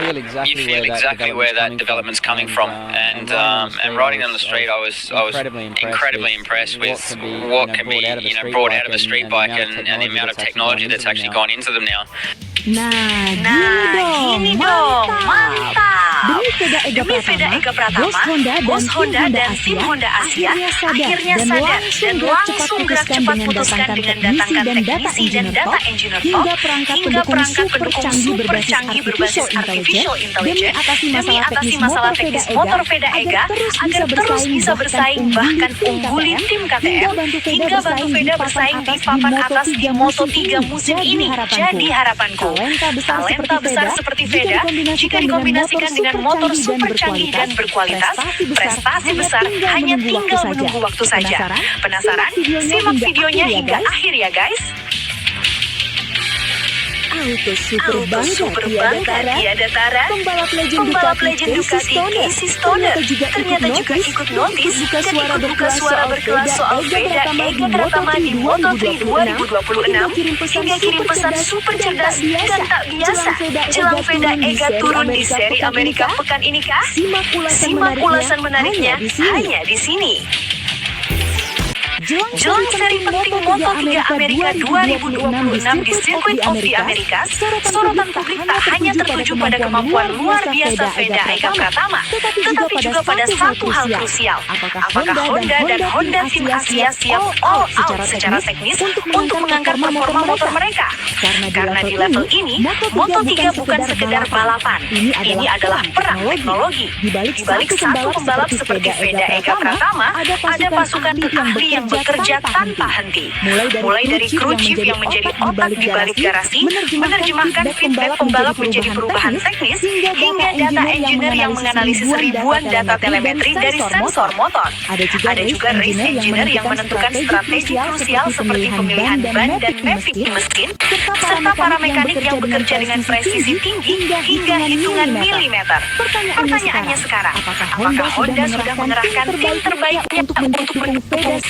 you feel exactly where that development's coming from. And riding on the street, I was incredibly impressed with what can be brought out of a street bike and the amount of technology that's actually gone into them now. Nah, gini dong, mantap. Demi Veda Ega Pratama, bos Honda dan tim Honda Asia akhirnya sadar dan langsung gerak cepat putuskan dengan datangkan teknisi dan data engineer top hingga perangkat pendukung super canggih berbasis artificial intelligence demi atasi masalah teknis motor Veda Ega agar terus bisa bersaing bahkan ungguli tim KTM hingga bantu Veda bersaing di papan atas di Moto3 musim ini. Jadi harapanku, talenta besar seperti Veda jika dikombinasikan dengan motor super canggih dan berkualitas, prestasi besar hanya tinggal menunggu waktu saja. Penasaran? Simak videonya hingga akhir ya guys. Auto super bangga tiada tara. Pembalap legend Ducati Casey Stoner ternyata juga ikut notis dan ikut buka suara berkelas soal Veda Ega Pratama di Moto3 2026 hingga kirim pesan super cerdas dan tak biasa jelang Veda Ega turun di seri Amerika pekan ini kah? Simak ulasan menariknya hanya di sini. Jelang seri penting Moto3 Amerika 2026 di Circuit of the Americas, sorotan publik tak hanya tertuju pada kemampuan luar biasa Veda Ega Pratama, tetapi juga pada satu hal krusial. Apakah Honda dan Honda Tim Asia siap all out secara teknis untuk mengangkat performa motor mereka? Karena di level ini, Moto3 bukan sekedar balapan. Ini adalah perang teknologi. Di balik satu pembalap seperti Veda Ega Pratama, ada pasukan ahli yang bekerja tanpa henti. Mulai dari kru chief yang menjadi otak di balik garasi, menerjemahkan feedback pembalap menjadi perubahan teknis, hingga data engineer yang menganalisis ribuan data telemetri dari sensor motor. Ada juga race engineer yang menentukan strategi krusial seperti pemilihan ban dan mapping mesin, serta para mekanik yang bekerja dengan presisi tinggi hingga hitungan milimeter. Pertanyaannya sekarang, apakah Honda sudah mengerahkan tim terbaiknya untuk mendukung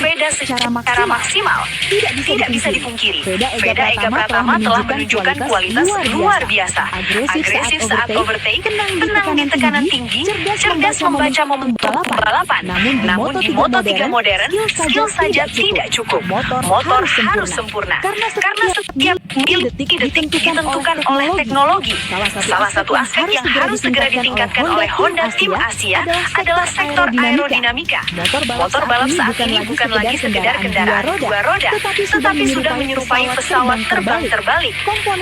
Veda secara maksimal? Tidak bisa dipungkiri, Veda Ega Pratama telah menunjukkan kualitas luar biasa. Agresif saat overtake, tenang di tekanan tinggi, cerdas membaca momentum balapan. Namun di Moto3 modern, skill saja tidak cukup. Motor harus sempurna. Karena setiap detik ditentukan oleh teknologi. Salah satu aspek yang harus segera ditingkatkan oleh Honda Tim Asia adalah sektor aerodinamika. Motor balap saat ini bukan lagi sekedar kendaraan dua roda, tetapi sudah menyerupai pesawat terbang terbalik.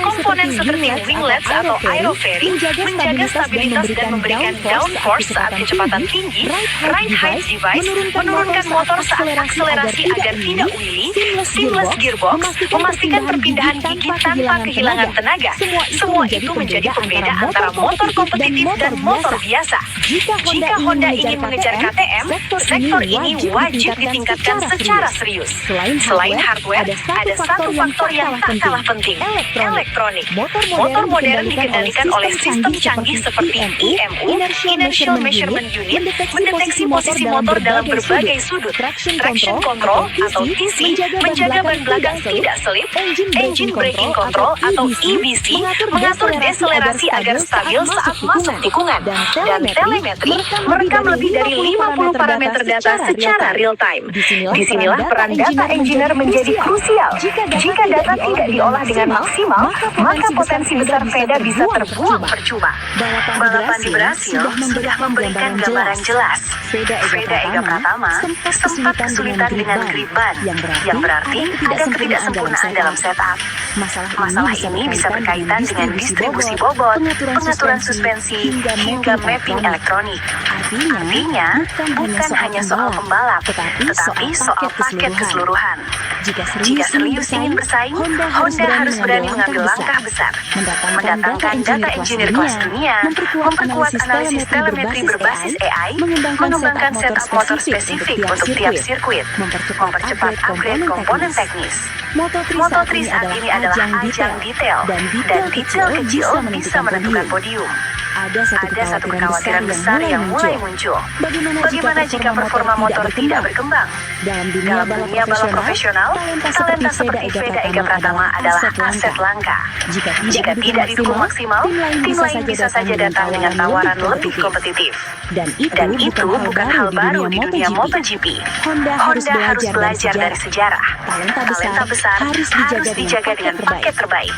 Komponen seperti winglets atau aerofairing menjaga stabilitas dan memberikan downforce saat kecepatan tinggi. Ride height device menurunkan motor saat akselerasi agar tidak wheelie. Seamless gearbox memastikan perpindahan gigi tanpa kehilangan tenaga. Semua itu menjadi pembeda antara motor kompetitif dan motor biasa. Jika Honda ingin mengejar KTM, sektor ini wajib ditingkatkan secara serius. Selain hardware, ada satu faktor yang tak kalah penting, elektronik. Motor modern dikendalikan oleh sistem canggih seperti IMU, Inertial Measurement Unit, mendeteksi posisi motor dalam berbagai sudut. Traction Control atau TC menjaga ban belakang tidak selip. Engine Braking Control atau EBC mengatur deselerasi agar stabil saat masuk tikungan. Dan telemetri merekam lebih dari 50 parameter data secara real time. Disinilah peran data engineer menjadi krusial. Jika data tidak diolah dengan maksimal, maka potensi besar Veda bisa terbuang percuma. Balapan di Brasil sudah memberikan gambaran jelas. Veda Ega Pratama sempat kesulitan dengan grip ban, yang berarti ada ketidaksempurnaan dalam setup. Masalah ini bisa berkaitan dengan distribusi bobot, pengaturan suspensi, hingga mapping elektronik. Artinya, bukan hanya soal pembalap, tetapi soal paket keseluruhan. Jika serius ingin bersaing, Honda harus berani mengambil langkah besar, mendatangkan data engineer kelas dunia, memperkuat analisis telemetri berbasis AI, mengembangkan setup motor spesifik untuk tiap sirkuit, mempercepat upgrade komponen teknis. Moto3 saat ini adalah ajang detail, dan detail kecil bisa menentukan podium. Ada satu kekhawatiran besar yang mulai muncul. Bagaimana jika performa motor tidak berkembang? Dalam dunia balap profesional, Talenta seperti Veda Ega Pratama adalah aset langka. Jika tidak didukung maksimal, tim lain bisa saja datang dengan tawaran lebih kompetitif. Dan itu bukan hal baru di dunia MotoGP. Honda harus belajar dari sejarah. Talenta besar harus dijaga dengan paket terbaik.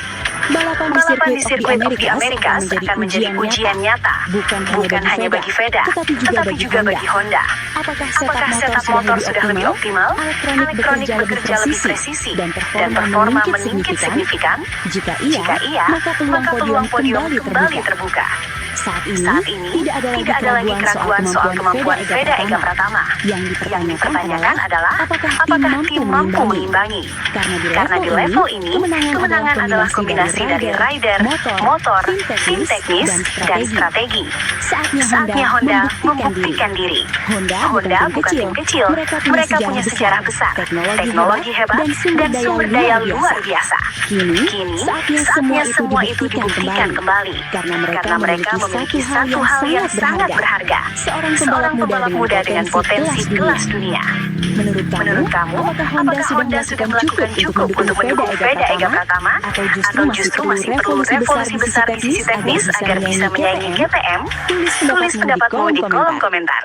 Balapan di sirkuit di Amerika akan menjadi ujian nyata, bukan hanya bagi Veda, tetapi juga bagi Honda. Apakah setup motor sudah lebih optimal, elektronik bekerja lebih presisi, dan performa meningkat signifikan? Jika iya, maka peluang podium kembali terbuka. Saat ini Tidak ada lagi keraguan soal kemampuan Veda Ega Pratama. Yang dipertanyakan adalah apakah tim mampu mengimbangi. Karena di level ini, kemenangan adalah kombinasi dari rider, motor, tim teknis, dan strategi. Saatnya Honda membuktikan diri. Honda bukan tim kecil, mereka punya sejarah besar, teknologi hebat, dan sumber daya luar biasa. Kini, saatnya semua itu dibuktikan kembali. Karena mereka memiliki satu hal yang sangat berharga. Seorang pembalap muda dengan potensi kelas dunia. Menurut kamu, apakah Honda sudah melakukan cukup untuk mendukung Veda Ega Pratama? Atau justru masih perlu revolusi besar di sisi teknis agar bisa menyaingi GTM? Tulis pendapatmu di kolom komentar.